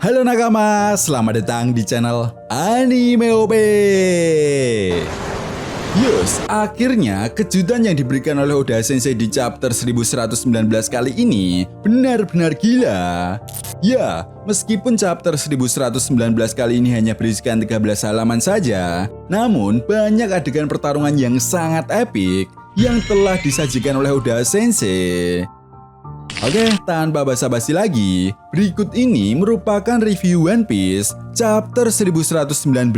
Halo nakama, selamat datang di channel Anime OP. Yes, akhirnya kejutan yang diberikan oleh Oda Sensei di chapter 1119 kali ini benar-benar gila. Ya, meskipun chapter 1119 kali ini hanya berisikan 13 halaman saja, namun banyak adegan pertarungan yang sangat epik yang telah disajikan oleh Oda Sensei. Oke, tanpa basa-basi lagi, berikut ini merupakan review One Piece chapter 1119.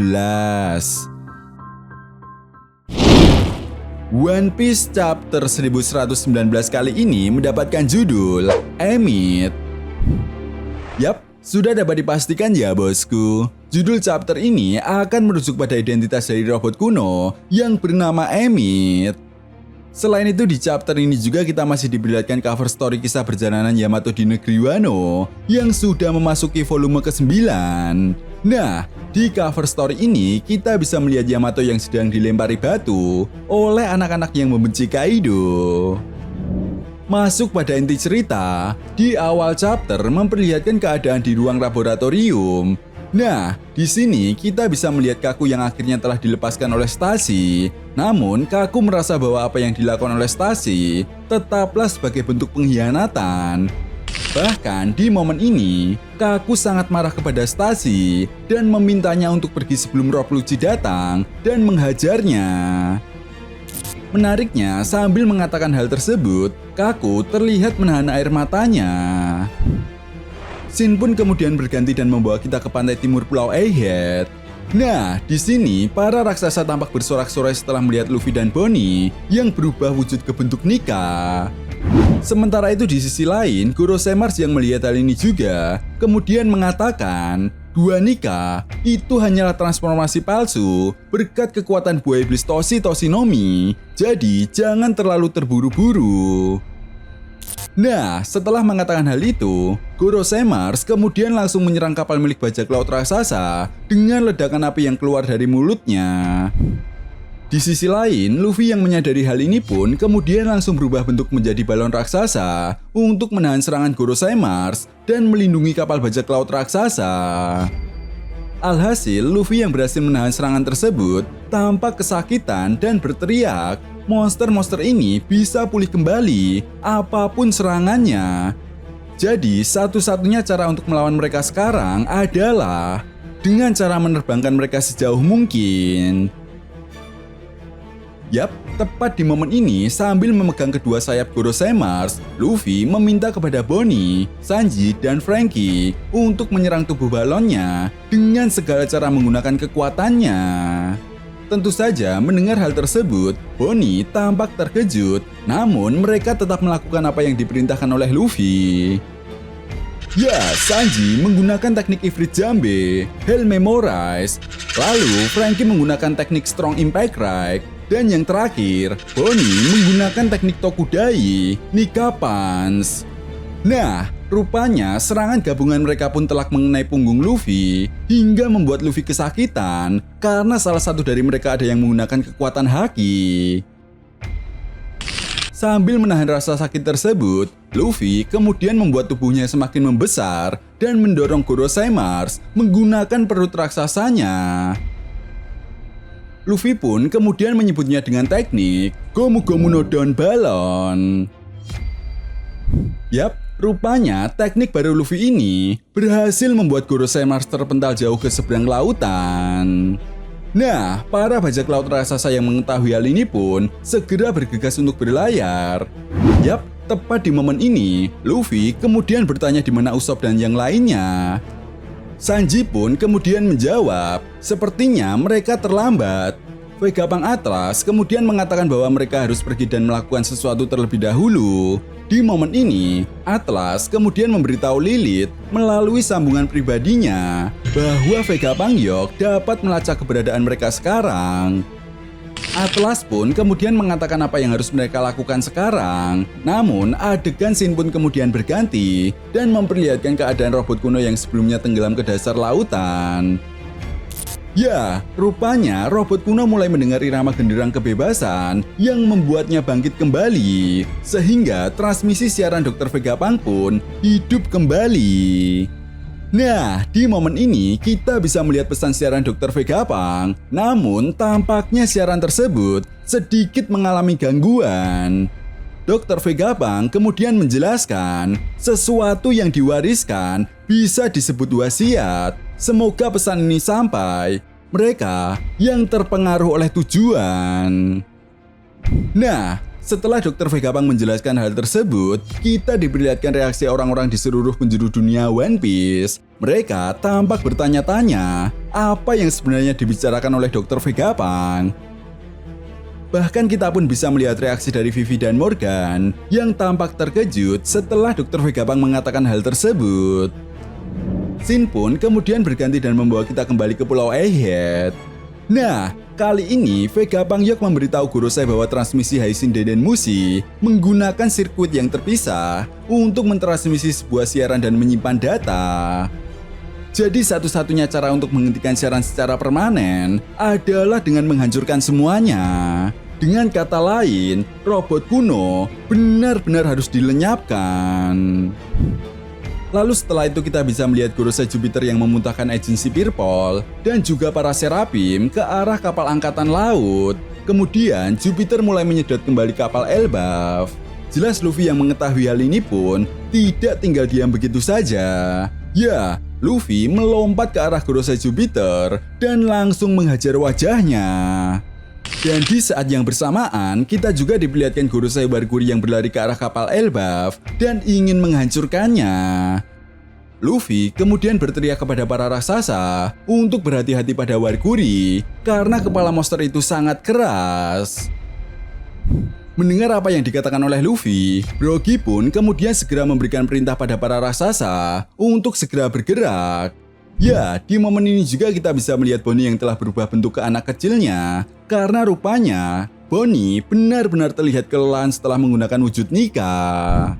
One Piece chapter 1119 kali ini mendapatkan judul Emit. Yap, sudah dapat dipastikan ya bosku. Judul chapter ini akan merujuk pada identitas dari robot kuno yang bernama Emit. Selain itu di chapter ini juga kita masih diperlihatkan cover story kisah perjalanan Yamato di negeri Wano yang sudah memasuki volume ke-9. Nah, di cover story ini kita bisa melihat Yamato yang sedang dilempari batu oleh anak-anak yang membenci Kaido. Masuk pada inti cerita, di awal chapter memperlihatkan keadaan di ruang laboratorium. Nah, di sini kita bisa melihat Kaku yang akhirnya telah dilepaskan oleh Stacy. Namun, Kaku merasa bahwa apa yang dilakukan oleh Stacy tetaplah sebagai bentuk pengkhianatan. Bahkan di momen ini, Kaku sangat marah kepada Stacy dan memintanya untuk pergi sebelum Rob Lucci datang dan menghajarnya. Menariknya, sambil mengatakan hal tersebut, Kaku terlihat menahan air matanya. Scene pun kemudian berganti dan membawa kita ke pantai timur Pulau Egghead. Nah, di sini para raksasa tampak bersorak-sorai setelah melihat Luffy dan Bonnie yang berubah wujud ke bentuk Nika. Sementara itu di sisi lain, Gorosemars yang melihat hal ini juga kemudian mengatakan, dua Nika itu hanyalah transformasi palsu berkat kekuatan buah iblis Toshinomi. Jadi jangan terlalu terburu-buru. Nah, setelah mengatakan hal itu, Gorosemars kemudian langsung menyerang kapal milik bajak laut raksasa dengan ledakan api yang keluar dari mulutnya. Di sisi lain, Luffy yang menyadari hal ini pun kemudian langsung berubah bentuk menjadi balon raksasa untuk menahan serangan Gorosemars dan melindungi kapal bajak laut raksasa. Alhasil, Luffy yang berhasil menahan serangan tersebut tampak kesakitan dan berteriak, monster-monster ini bisa pulih kembali apapun serangannya. Jadi satu-satunya cara untuk melawan mereka sekarang adalah dengan cara menerbangkan mereka sejauh mungkin. Yap, tepat di momen ini sambil memegang kedua sayap Gorosemars, Luffy meminta kepada Bonnie, Sanji, dan Franky untuk menyerang tubuh balonnya dengan segala cara menggunakan kekuatannya. Tentu saja mendengar hal tersebut, Bonnie tampak terkejut, namun mereka tetap melakukan apa yang diperintahkan oleh Luffy. Ya, Sanji menggunakan teknik Ifrit Jambe, Hell Memorize, lalu Franky menggunakan teknik Strong Impact Strike, dan yang terakhir, Bonnie menggunakan teknik Tokudai, Nika Punch. Nah, rupanya serangan gabungan mereka pun telak mengenai punggung Luffy hingga membuat Luffy kesakitan karena salah satu dari mereka ada yang menggunakan kekuatan haki. Sambil menahan rasa sakit tersebut, Luffy kemudian membuat tubuhnya semakin membesar dan mendorong Gorosemars menggunakan perut raksasanya. Luffy pun kemudian menyebutnya dengan teknik Gomu Gomu no Down Balon. Yap, rupanya teknik baru Luffy ini berhasil membuat Gorosemars terpental jauh ke seberang lautan. Nah, para bajak laut raksasa yang mengetahui hal ini pun segera bergegas untuk berlayar. Yap, tepat di momen ini, Luffy kemudian bertanya di mana Usopp dan yang lainnya. Sanji pun kemudian menjawab, sepertinya mereka terlambat. Vegapunk Atlas kemudian mengatakan bahwa mereka harus pergi dan melakukan sesuatu terlebih dahulu. Di momen ini, Atlas kemudian memberitahu Lilith melalui sambungan pribadinya bahwa Vegapunk Yok dapat melacak keberadaan mereka sekarang. Atlas pun kemudian mengatakan apa yang harus mereka lakukan sekarang. Namun, adegan scene pun kemudian berganti dan memperlihatkan keadaan robot kuno yang sebelumnya tenggelam ke dasar lautan. Ya, rupanya robot kuno mulai mendengar irama genderang kebebasan yang membuatnya bangkit kembali, sehingga transmisi siaran Dr. Vegapunk pun hidup kembali. Nah, di momen ini kita bisa melihat pesan siaran Dr. Vegapunk, namun tampaknya siaran tersebut sedikit mengalami gangguan. Dr. Vegapunk kemudian menjelaskan, sesuatu yang diwariskan bisa disebut wasiat. Semoga pesan ini sampai mereka yang terpengaruh oleh tujuan. Nah, setelah Dr. Vegapunk menjelaskan hal tersebut, kita diperlihatkan reaksi orang-orang di seluruh penjuru dunia One Piece. Mereka tampak bertanya-tanya apa yang sebenarnya dibicarakan oleh Dr. Vegapunk. Bahkan kita pun bisa melihat reaksi dari Vivi dan Morgan yang tampak terkejut setelah Dr. Vegapunk mengatakan hal tersebut. Shin pun kemudian berganti dan membawa kita kembali ke Pulau Egghead. Nah, kali ini Vegapunk Yok memberitahu Gorosei bahwa transmisi Haishin Denden Mushi menggunakan sirkuit yang terpisah untuk mentransmisi sebuah siaran dan menyimpan data. Jadi satu-satunya cara untuk menghentikan siaran secara permanen adalah dengan menghancurkan semuanya. Dengan kata lain, robot kuno benar-benar harus dilenyapkan. Lalu setelah itu kita bisa melihat Gorosei Jupiter yang memuntahkan agensi Pirpol dan juga para Serapim ke arah kapal angkatan laut. Kemudian Jupiter mulai menyedot kembali kapal Elbaf. Jelas Luffy yang mengetahui hal ini pun tidak tinggal diam begitu saja. Ya, Luffy melompat ke arah Gorosei Jupiter dan langsung menghajar wajahnya. Dan di saat yang bersamaan, kita juga diperlihatkan Gorosei Warguri yang berlari ke arah kapal Elbaf dan ingin menghancurkannya. Luffy kemudian berteriak kepada para raksasa untuk berhati-hati pada Warguri karena kepala monster itu sangat keras. Mendengar apa yang dikatakan oleh Luffy, Brogy pun kemudian segera memberikan perintah pada para raksasa untuk segera bergerak. Ya, di momen ini juga kita bisa melihat Bonnie yang telah berubah bentuk ke anak kecilnya. Karena rupanya, Bonnie benar-benar terlihat kelelahan setelah menggunakan wujud Nika.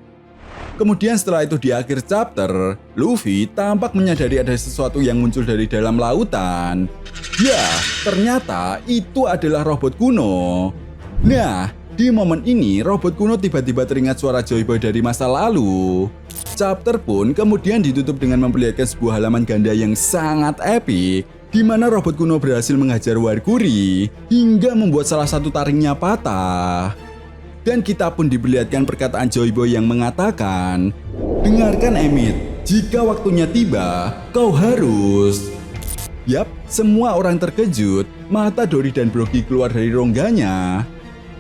Kemudian setelah itu di akhir chapter, Luffy tampak menyadari ada sesuatu yang muncul dari dalam lautan. Ya, ternyata itu adalah robot kuno. Nah, di momen ini robot kuno tiba-tiba teringat suara Joy Boy dari masa lalu. Chapter pun kemudian ditutup dengan memperlihatkan sebuah halaman ganda yang sangat epik, di mana robot kuno berhasil menghajar Warguri hingga membuat salah satu taringnya patah. Dan kita pun diperlihatkan perkataan Joy Boy yang mengatakan, "Dengarkan Emmett, jika waktunya tiba, kau harus..." Yap, semua orang terkejut, mata Dory dan Brogy keluar dari rongganya.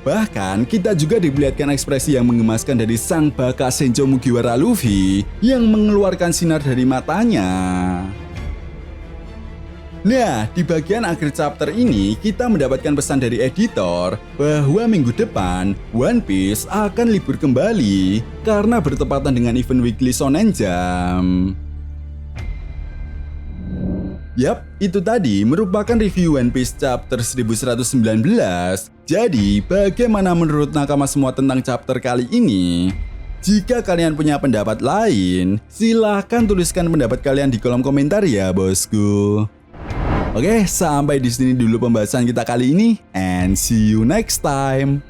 Bahkan kita juga diperlihatkan ekspresi yang menggemaskan dari sang baka Senjo Mugiwara Luffy yang mengeluarkan sinar dari matanya. Nah, di bagian akhir chapter ini kita mendapatkan pesan dari editor bahwa minggu depan One Piece akan libur kembali karena bertepatan dengan event Weekly Shonen Jump. Yap, itu tadi merupakan review One Piece chapter 1119. Jadi, bagaimana menurut nakama semua tentang chapter kali ini? Jika kalian punya pendapat lain, silahkan tuliskan pendapat kalian di kolom komentar ya, bosku. Oke, sampai di sini dulu pembahasan kita kali ini, and see you next time.